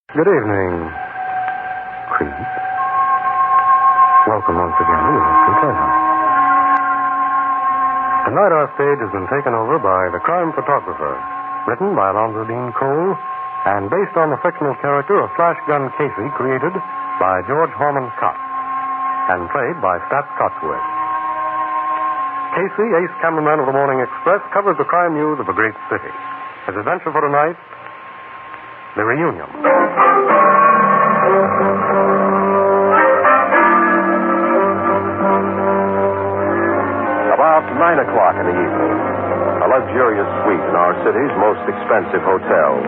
Good evening, Creep. Welcome once again to the Playhouse. Tonight our stage has been taken over by The Crime Photographer, written by Alonzo Dean Cole, and based on the fictional character of Flashgun Casey, created by George Harmon Coxe, and played by Staps Cotsworth. Casey, ace cameraman of the Morning Express, covers the crime news of a great city. His adventure for tonight, the reunion. About 9 o'clock in the evening, a luxurious suite in our city's most expensive hotel.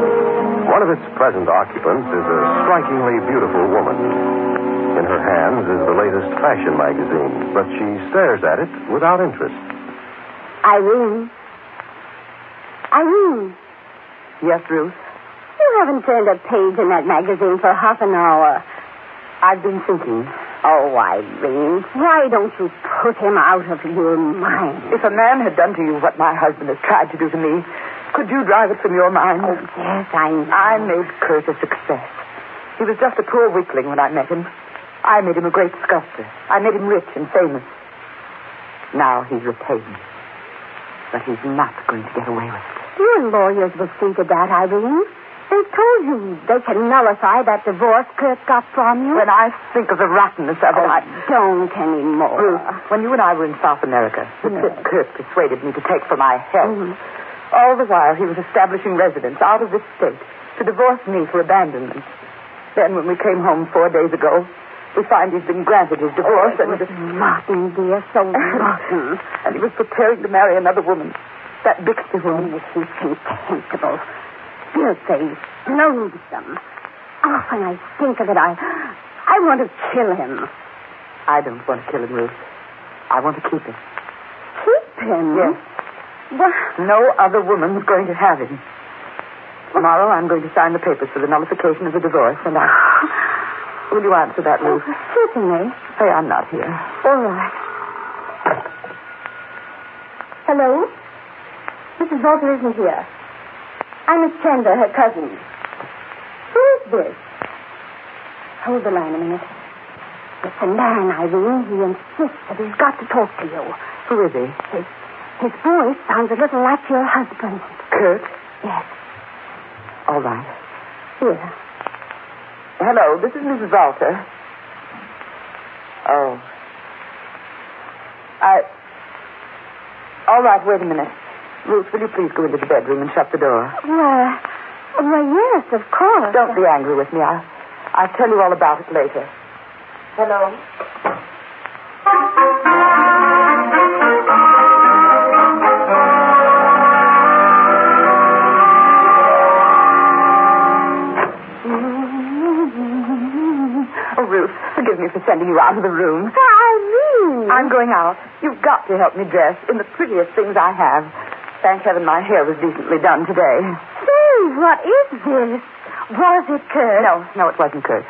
One of its present occupants is a strikingly beautiful woman. In her hands is the latest fashion magazine, but she stares at it without interest. Irene. Irene. Yes, Ruth? You haven't turned a page in that magazine for half an hour. I've been thinking. Oh, Irene, why don't you put him out of your mind? If a man had done to you what my husband has tried to do to me, could you drive it from your mind? Oh, yes, I know. I made Kurt a success. He was just a poor weakling when I met him. I made him a great sculptor. I made him rich and famous. Now he's repaid me. But he's not going to get away with it. Your lawyers will see to that, Irene. They told you they can nullify that divorce Kurt got from you. When I think of the rottenness of it, don't anymore. Ruth, when you and I were in South America, the trip Kurt persuaded me to take for my health. All the while he was establishing residence out of this state to divorce me for abandonment. Then when we came home 4 days ago, we find he's been granted his divorce and... Rotten, dear, so rotten. And he was preparing to marry another woman, that Bixby woman. Oh, he's contemptible. Filthy, loathsome. Oh, when I think of it, I want to kill him. I don't want to kill him, Ruth. I want to keep him. Keep him? Yes. What? No other woman's going to have him. Tomorrow I'm going to sign the papers for the nullification of the divorce, and Will you answer that, Ruth? Oh, certainly. Say I'm not here. All right. Hello? Mrs. Walter isn't here. I'm Miss Chandler, her cousin. Who is this? Hold the line a minute. It's a man, Irene. He insists that he's got to talk to you. Who is he? His voice sounds a little like your husband. Kurt? Yes. All right. Here. Hello, this is Mrs. Walter. Oh. All right, wait a minute. Ruth, will you please go into the bedroom and shut the door? Well, yes, of course. Don't be angry with me. I'll tell you all about it later. Hello? Oh, Ruth, forgive me for sending you out of the room. Irene! I'm going out. You've got to help me dress in the prettiest things I have. Thank heaven my hair was decently done today. Say, what is this? Was it Kurt? No, it wasn't Kurt.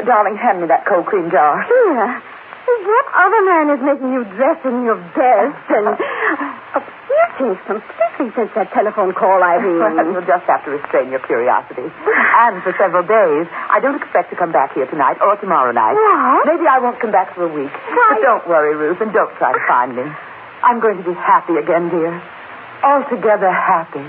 Darling, hand me that cold cream jar. Here. What other man is making you dress in your best? And you changed completely since that telephone call, Irene. You'll just have to restrain your curiosity. And for several days. I don't expect to come back here tonight or tomorrow night. What? Maybe I won't come back for a week. Why? But don't worry, Ruth, and don't try to find me. I'm going to be happy again, dear. Altogether happy.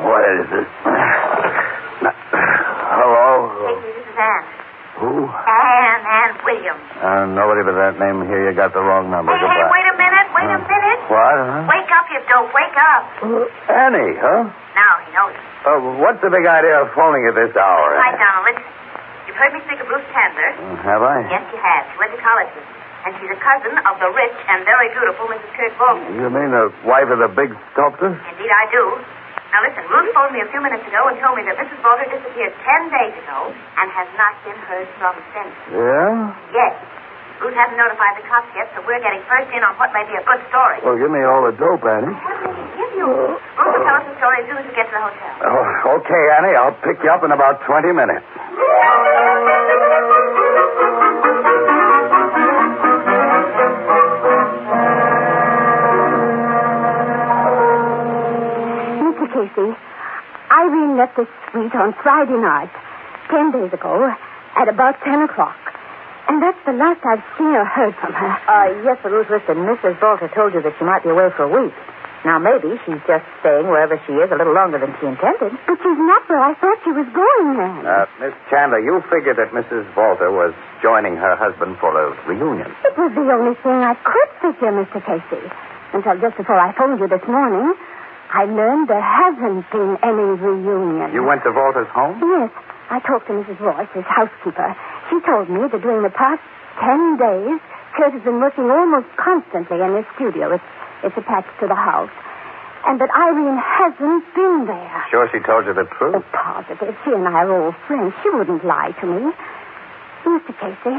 What is it? Hello? Casey, this is Anne. Who? Anne Williams. Nobody but that name here. You got the wrong number. Hey, Goodbye. wait a minute. What? Huh? Wake up, you dope. Wake up. Annie, huh? Now he knows it. What's the big idea of phoning at this hour? Right, Donald, listen. You've heard me speak of Ruth Chandler. Have I? Yes, you have. She went to college with me. And she's a cousin of the rich and very beautiful Mrs. Kurt Bolton. You mean the wife of the big sculptor? Indeed, I do. Now, listen, Ruth phoned me a few minutes ago and told me that Mrs. Bolter disappeared 10 days ago and has not been heard from since. Yeah? Yes. Ruth hasn't notified the cops yet, so we're getting first in on what may be a good story. Well, give me all the dope, Annie. What will he give you? Ruth will tell us the story as soon as we get to the hotel. Oh, okay, Annie. I'll pick you up in about 20 minutes. street on Friday night, 10 days ago, at about 10 o'clock. And that's the last I've seen or heard from her. Yes, but Ruth, listen, Mrs. Volta told you that she might be away for a week. Now, maybe she's just staying wherever she is a little longer than she intended. But she's not where I thought she was going then. Miss Chandler, you figured that Mrs. Volta was joining her husband for a reunion. It was the only thing I could figure, Mr. Casey. Until just before I phoned you this morning, I learned there hasn't been any reunion. You went to Volta's home? Yes. I talked to Mrs. Royce, his housekeeper. She told me that during the past 10 days, Kurt has been working almost constantly in his studio. It's attached to the house. And that Irene hasn't been there. Sure she told you the truth? Oh, positive. She and I are old friends. She wouldn't lie to me. Mr. Casey,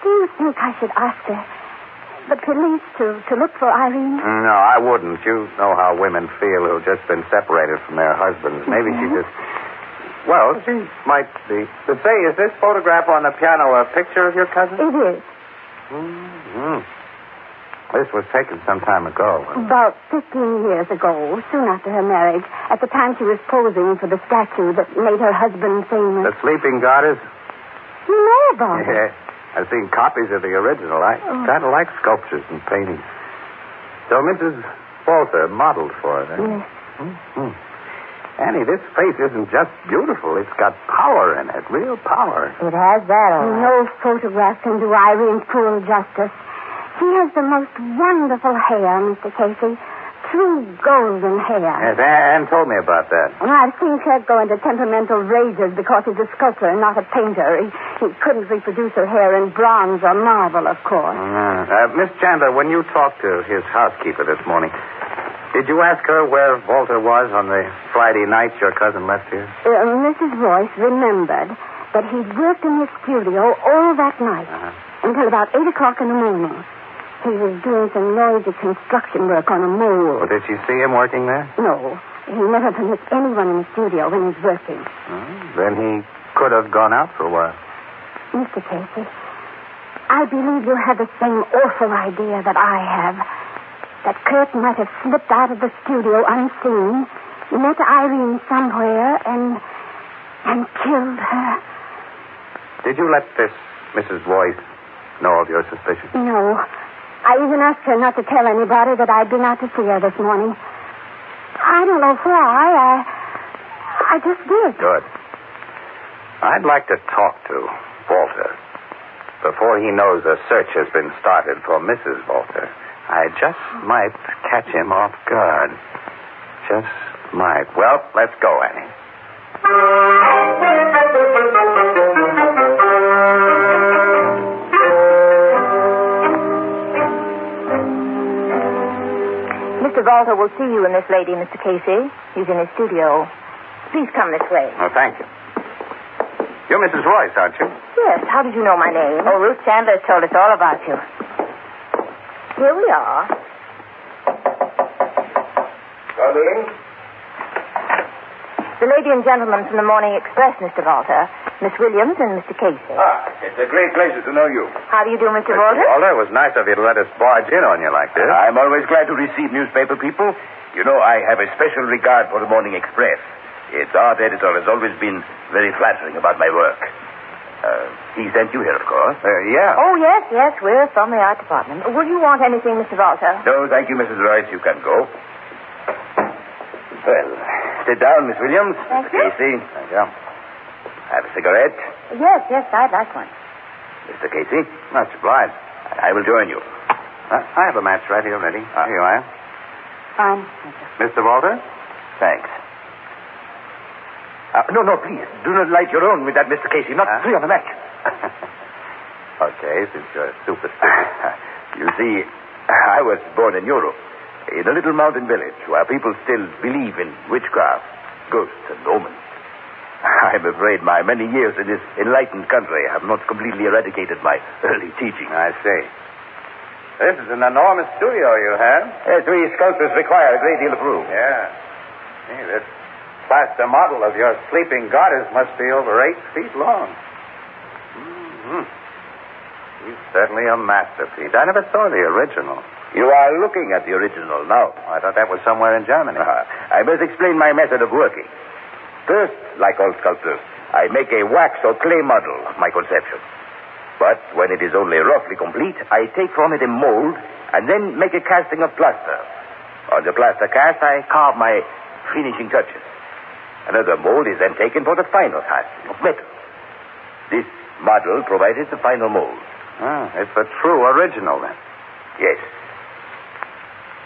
do you think I should ask the police to look for Irene? No, I wouldn't. You know how women feel who've just been separated from their husbands. Maybe she just... Well, she might be. To say, is this photograph on the piano a picture of your cousin? It is. Mm-hmm. This was taken some time ago. About 15 years ago, soon after her marriage, at the time she was posing for the statue that made her husband famous. The sleeping goddess? You know about it? Yeah, I've seen copies of the original. I kind of like sculptures and paintings. So Mrs. Walter modeled for it, eh? Yes. Mm-hmm. Annie, this face isn't just beautiful. It's got power in it, real power. It has that, all right. No photograph can do Irene's full justice. She has the most wonderful hair, Mr. Casey. True golden hair. Yes, Anne told me about that. And I've seen Kurt go into temperamental rages because he's a sculptor and not a painter. He couldn't reproduce her hair in bronze or marble, of course. Miss Chandler, when you talked to his housekeeper this morning, did you ask her where Walter was on the Friday night your cousin left here? Mrs. Royce remembered that he'd worked in his studio all that night until about 8 o'clock in the morning. He was doing some noisy construction work on a mole. Well, did she see him working there? No. He never permits anyone in the studio when he's working. Then he could have gone out for a while. Mr. Casey, I believe you have the same awful idea that I have. That Kurt might have slipped out of the studio unseen, met Irene somewhere, and killed her. Did you let this Mrs. Royce know of your suspicions? No. I even asked her not to tell anybody that I'd been out to see her this morning. I don't know why. I just did. Good. I'd like to talk to Walter before he knows a search has been started for Mrs. Walter. I just might catch him off guard. Just might. Well, let's go, Annie. Mr. Volta will see you and this lady, Mr. Casey. He's in his studio. Please come this way. Oh, thank you. You're Mrs. Royce, aren't you? Yes. How did you know my name? Oh, Ruth Chandler told us all about you. Here we are. Come in. The lady and gentleman from the Morning Express, Mr. Volta. Miss Williams and Mr. Casey. It's a great pleasure to know you. How do you do, Mr. Volta? Walter, it was nice of you to let us barge in on you like this. I'm always glad to receive newspaper people. You know, I have a special regard for the Morning Express. Its art editor has always been very flattering about my work. He sent you here, of course. Yeah. Oh, yes. We're from the art department. Will you want anything, Mr. Volta? No, thank you, Mrs. Royce. You can go. Well, sit down, Miss Williams. Thank you. Casey. Thank you. Have a cigarette? Yes, I'd like one. Mr. Casey? Much obliged. I will join you. I have a match right here ready. Here you are. Fine. Mr. Walter? Thanks. No, please. Do not light your own with that, Mr. Casey. Not three on the match. Okay, since you're superstitious. You see, I was born in Europe, in a little mountain village where people still believe in witchcraft, ghosts, and omens. I'm afraid my many years in this enlightened country have not completely eradicated my early teaching. I see. This is an enormous studio you have. Yes, we sculptors require a great deal of room. Yeah. See, this plaster model of your sleeping goddess must be over 8 feet long. Mm-hmm. He's certainly a masterpiece. I never saw the original. You are looking at the original now. I thought that was somewhere in Germany. I must explain my method of working. First, like all sculptors, I make a wax or clay model of my conception. But when it is only roughly complete, I take from it a mold and then make a casting of plaster. On the plaster cast, I carve my finishing touches. Another mold is then taken for the final casting of metal. This model provided the final mold. Ah, it's a true original, then. Yes.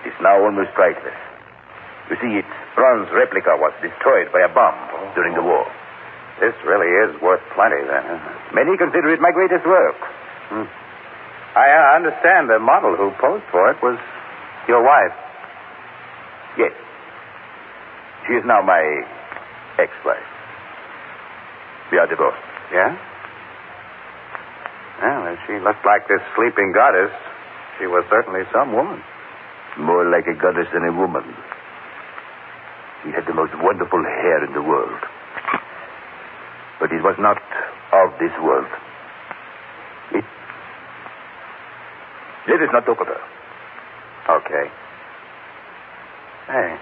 It's now almost priceless. You see, its bronze replica was destroyed by a bomb during the war. This really is worth plenty, then, isn't it? Many consider it my greatest work. I understand the model who posed for it was your wife. Yes. She is now my ex-wife. We are divorced. Yeah? Well, if she looked like this sleeping goddess, she was certainly some woman. More like a goddess than a woman. She had the most wonderful hair in the world. But it was not of this world. Let us not talk of her. Okay. Hey.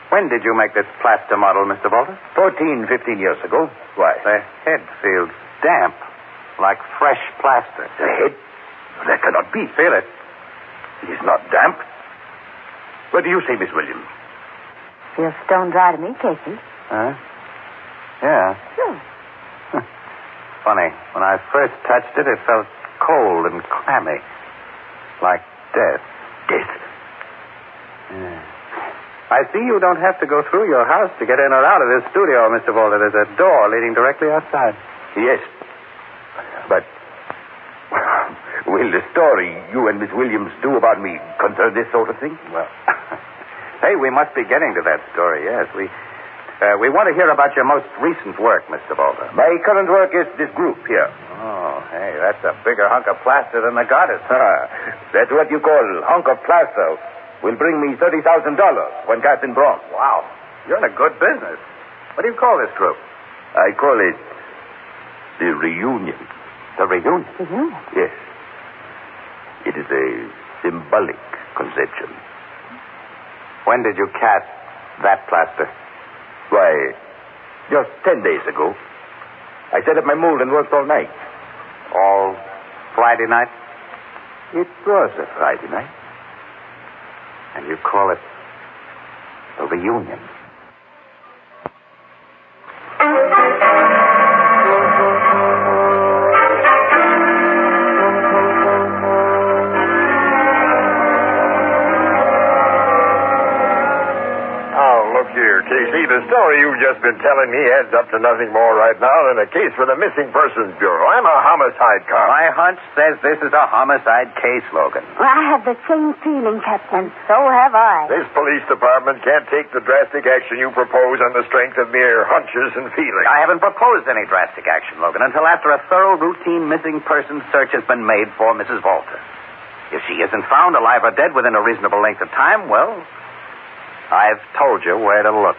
When did you make this plaster model, Mr. Volter? 14, 15 years ago. Why? The head feels damp, like fresh plaster. The head? That cannot be. Feel it. It is not damp. What do you say, Miss Williams? Feels stone dry to me, Casey. Huh? Yeah. Sure. Funny. When I first touched it, it felt cold and clammy. Like death. Death? Yeah. I see you don't have to go through your house to get in or out of this studio, Mr. Volter. There's a door leading directly outside. Yes. But will the story you and Miss Williams do about me concern this sort of thing? Well, hey, we must be getting to that story, yes. We want to hear about your most recent work, Mr. Volter. My current work is this group here. Oh, hey, that's a bigger hunk of plaster than the goddess. That's what you call hunk of plaster. Will bring me $30,000 when cast in bronze. Wow. You're in a good business. What do you call this group? I call it the Reunion. The Reunion? Mm-hmm. Yes. It is a symbolic conception. When did you cast that plaster? Why, just 10 days ago. I set up my mold and worked all night. All Friday night? It was a Friday night. And you call it a reunion. Here, Casey, the story you've just been telling me adds up to nothing more right now than a case for the Missing Persons Bureau. I'm a homicide cop. My hunch says this is a homicide case, Logan. Well, I have the same feeling, Captain. So have I. This police department can't take the drastic action you propose on the strength of mere hunches and feelings. I haven't proposed any drastic action, Logan, until after a thorough routine missing persons search has been made for Mrs. Volter. If she isn't found alive or dead within a reasonable length of time, well, I've told you where to look.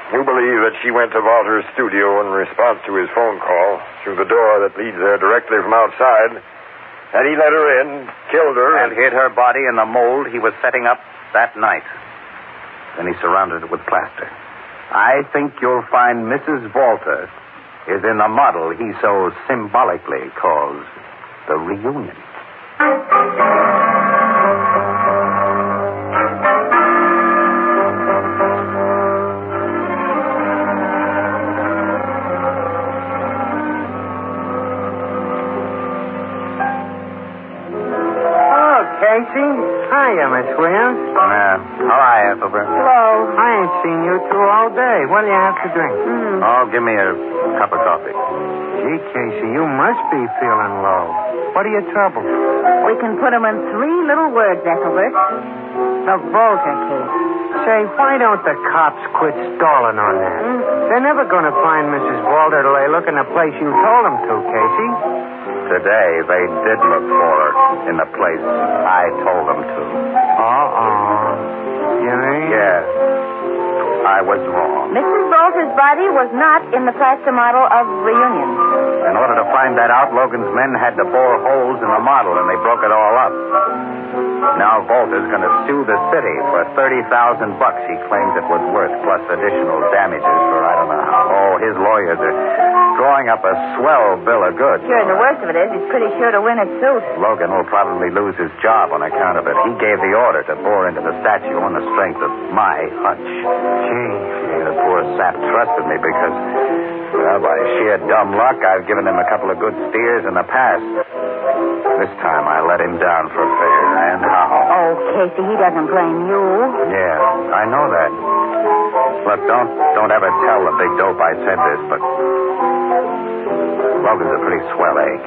You believe that she went to Walter's studio in response to his phone call through the door that leads there directly from outside, and he let her in, killed her, and hid her body in the mold he was setting up that night. Then he surrounded it with plaster. I think you'll find Mrs. Volter is in the model he so symbolically calls the Reunion. Casey? Hiya, Miss Williams. How are you, Ethelbert? Hello. I ain't seen you two all day. What do you have to drink? Oh, give me a cup of coffee. Gee, Casey, you must be feeling low. What are your troubles? We can put them in 3 little words, Ethelbert. The Volter case. Say, why don't the cops quit stalling on that? They're never going to find Mrs. Volter till they look in the place you told them to, Casey. Today, they did look for her in the place I told them to. You mean? Yes. I was wrong. Mrs. Volter's body was not in the plaster model of Reunion. In order to find that out, Logan's men had to bore holes in the model, and they broke it all up. Now Volta's going to sue the city for $30,000 he claims it was worth, plus additional damages for I don't know how. Oh, his lawyers are drawing up a swell bill of goods. Sure, and the worst of it is he's pretty sure to win a suit. Logan will probably lose his job on account of it. He gave the order to bore into the statue on the strength of my hunch. Gee, the poor sap trusted me because, well, by sheer dumb luck, I've given him a couple of good steers in the past. This time I let him down for fair, and how? Oh, Casey, he doesn't blame you. Yeah, I know that. Look, don't ever tell the big dope I said this, but Logan's a pretty swell egg.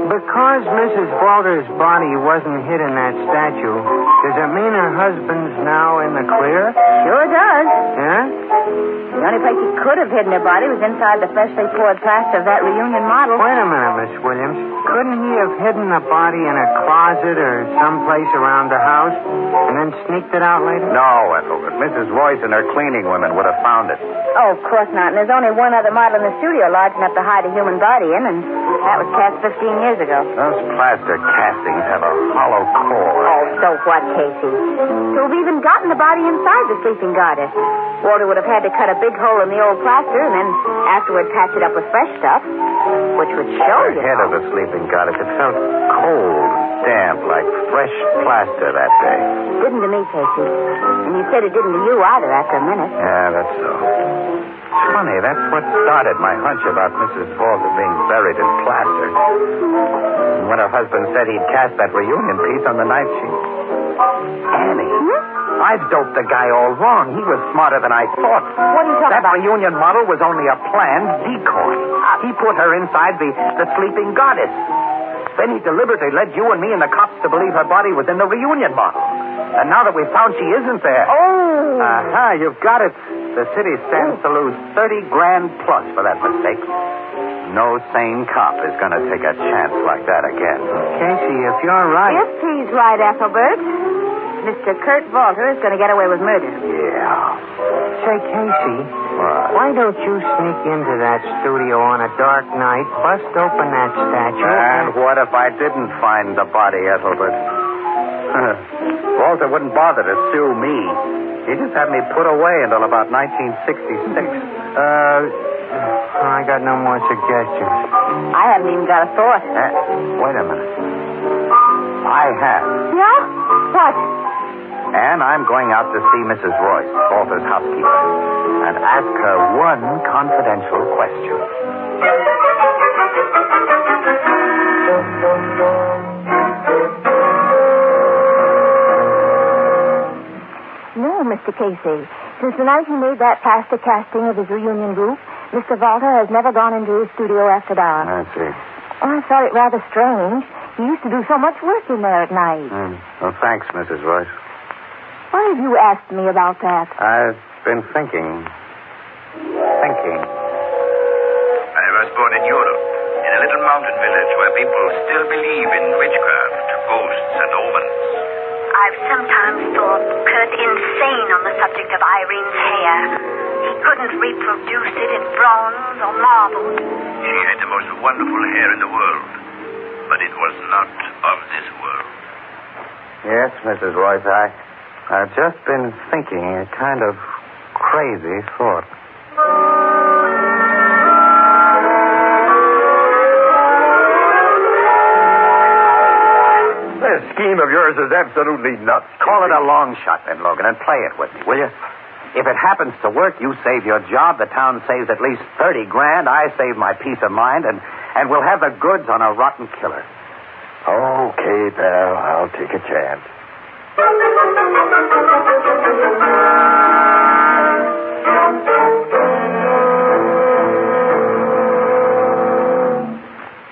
Because Mrs. Walter's body wasn't hid in that statue, does it mean her husband's now in the clear? Sure does. Yeah? The only place he could have hidden her body was inside the freshly poured plaster of that reunion model. Wait a minute, Miss Williams. Couldn't he have hidden the body in a closet or someplace around the house and then sneaked it out later? No, Ethelbert. Mrs. Royce and her cleaning women would have found it. Oh, of course not. And there's only one other model in the studio large enough to hide a human body in, and that was cast 15 years ago. Those plaster castings have a hollow core. Oh, so what, Casey? To have even gotten the body inside the sleeping goddess, Walter would have had to cut a big hole in the old plaster and then afterward patch it up with fresh stuff, which would show The head of the sleeping goddess, it felt cold, damp, like fresh plaster that day. Didn't to me, Casey. And you said it didn't to you either after a minute. Yeah, that's so. It's funny, that's what started my hunch about Mrs. Walter being buried in plaster. And when her husband said he'd cast that reunion piece on the night she... Annie, I've doped the guy all wrong. He was smarter than I thought. What are you talking about? That reunion model was only a planned decoy. He put her inside the sleeping goddess. Then he deliberately led you and me and the cops to believe her body was in the reunion model. And now that we've found she isn't there... Oh! Aha, you've got it. The city stands to lose $30,000 plus for that mistake. No sane cop is going to take a chance like that again. Casey, if you're right... If he's right, Ethelbert, Mr. Kurt Walter is going to get away with murder. Yeah. Say, Casey, What? why don't you sneak into that studio on a dark night, bust open that statue... And what if I didn't find the body, Ethelbert? Walter wouldn't bother to sue me. He just had me put away until about 1966. I got no more suggestions. I haven't even got a thought. Wait a minute. I have. Yeah? What? And I'm going out to see Mrs. Royce, Walter's housekeeper, and ask her one confidential question. No, Mr. Casey. Since the night he made that plaster casting of his reunion group, Mr. Walter has never gone into his studio after dark. I see. Oh, I thought it rather strange. He used to do so much work in there at night. Well, thanks, Mrs. Royce. Why have you asked me about that? I've been thinking. I was born in Europe, in a little mountain village where people still believe in witchcraft, ghosts, and omens. I've sometimes thought Kurt insane on the subject of Irene's hair. He couldn't reproduce it in bronze or marble. She had the most wonderful hair in the world, but it was not of this world. Yes, Mrs. Royce, I've just been thinking a kind of crazy thought. This scheme of yours is absolutely nuts. Call it a long shot, then, Logan, and play it with me, will you? If it happens to work, you save your job, the town saves at least $30,000, I save my peace of mind, and we'll have the goods on a rotten killer. Okay, pal, I'll take a chance.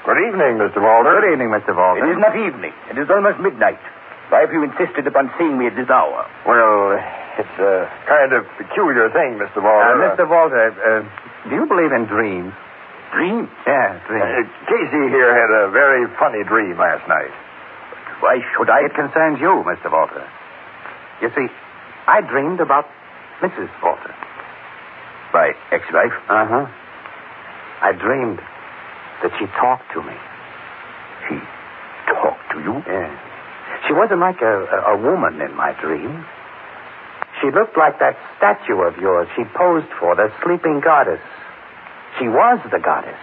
Good evening, Mr. Walter. Good evening, Mr. Walter. It is not evening. It is almost midnight. Why have you insisted upon seeing me at this hour? Well, it's a kind of peculiar thing, Mr. Walter. Mr. Walter, do you believe in dreams? Dreams? Yeah, dreams. Casey here had a very funny dream last night. Why should I? It concerns you, Mr. Walter. You see, I dreamed about Mrs. Walter. My ex-wife? Uh-huh. I dreamed that she talked to me. She talked to you? Yeah. She wasn't like a woman in my dream. She looked like that statue of yours she posed for, the sleeping goddess. She was the goddess,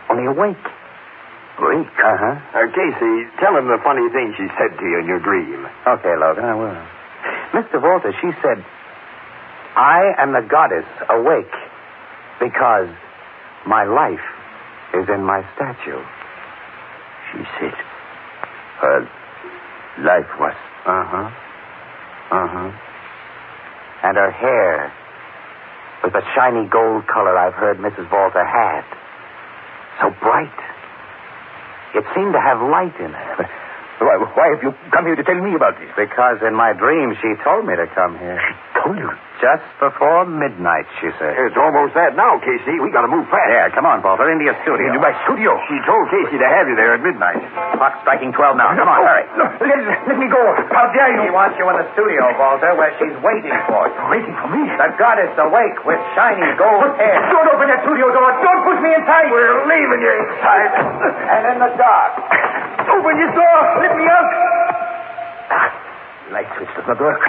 only awake. Awake? Uh-huh. Casey, tell him the funny thing she said to you in your dream. Okay, Logan, I will. Mr. Walter, she said, I am the goddess awake because my life is in my statue. She said her life was... Uh-huh. Uh-huh. And her hair was the shiny gold color I've heard Mrs. Walter had. So bright. It seemed to have light in it. Why have you come here to tell me about this? Because in my dream she told me to come here. She told you? Just before midnight, she said. It's almost that now, Casey. We got to move fast. Yeah, come on, Walter, into your studio. Into my studio? She told Casey to have you there at midnight. Clock's striking 12 now. Come on, hurry. No, let me go. How dare you? She wants you in the studio, Walter, where she's waiting for you. Waiting for me? The goddess awake with shiny gold hair. Don't open that studio door. Don't push me inside. We're leaving you inside. And in the dark. Open this door. Let me out. Light switch does not work.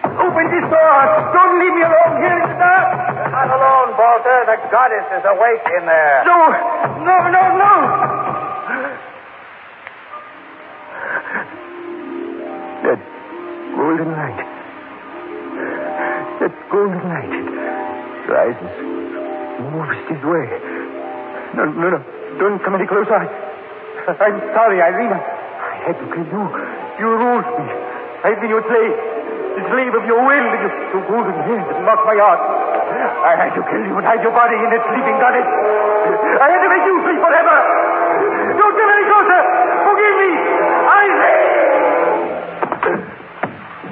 Open this door. Don't leave me alone here in the dark. You're not alone, Walter. The goddess is awake in there. No. That golden light. That golden light. It rises, moves this way. No. Don't come any closer. I'm sorry, Irene. I had to kill you. You ruled me. I've been your slave. The slave of your will. Your golden hair that mocked my heart. I had to kill you and hide your body in that sleeping goddess. I had to make you free forever. Don't come any closer. Forgive me.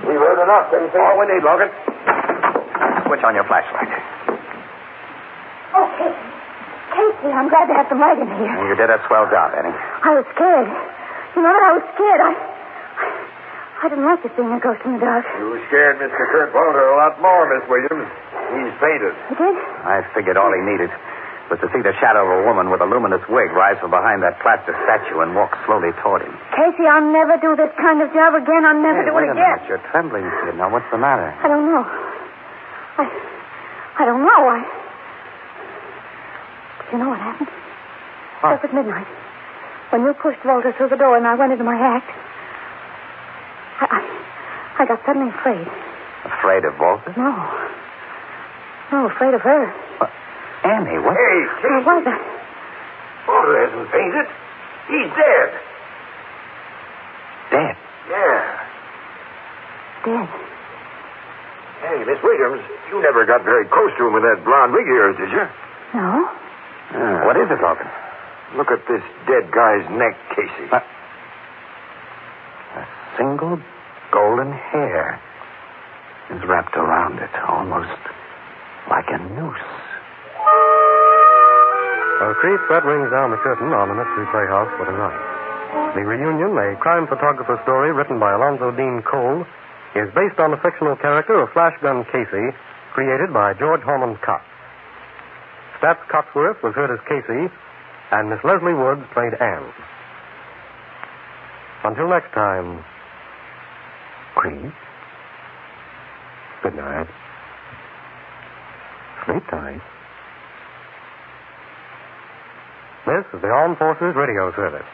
We've heard enough, Casey. All we need, Logan. Switch on your flashlight. Okay. Casey, I'm glad to have some light in here. You did a swell job, Annie. I was scared. You know that I was scared. I didn't like this being a ghost in the dark. You scared Mr. Kurt Walter a lot more, Miss Williams. He's fainted. You did? I figured all he needed was to see the shadow of a woman with a luminous wig rise from behind that plaster statue and walk slowly toward him. Casey, I'll never do this kind of job again. I'll never do it Wait a again. minute. You're trembling, kid. Now, what's the matter? I don't know. I don't know. You know what happened? What? Just at midnight. When you pushed Walter through the door and I went into my act, I got suddenly afraid. Afraid of Walter? No, afraid of her. Annie, what? Hey, What was that? Walter hasn't fainted. He's dead. Dead? Yeah. Dead. Hey, Miss Williams, you never got very close to him with that blonde wig of yours, did you? No. What is it, Logan? Look at this dead guy's neck, Casey. A single golden hair is wrapped around it, almost like a noose. A creep that rings down the curtain on the Mystery Playhouse for tonight. The Reunion, a crime photographer story written by Alonzo Dean Cole, is based on the fictional character of Flashgun Casey, created by George Harmon Coxe. Stats Cotsworth was heard as Casey, and Miss Leslie Woods played Anne. Until next time, creep. Good night. Sleep tight. This is the Armed Forces Radio Service.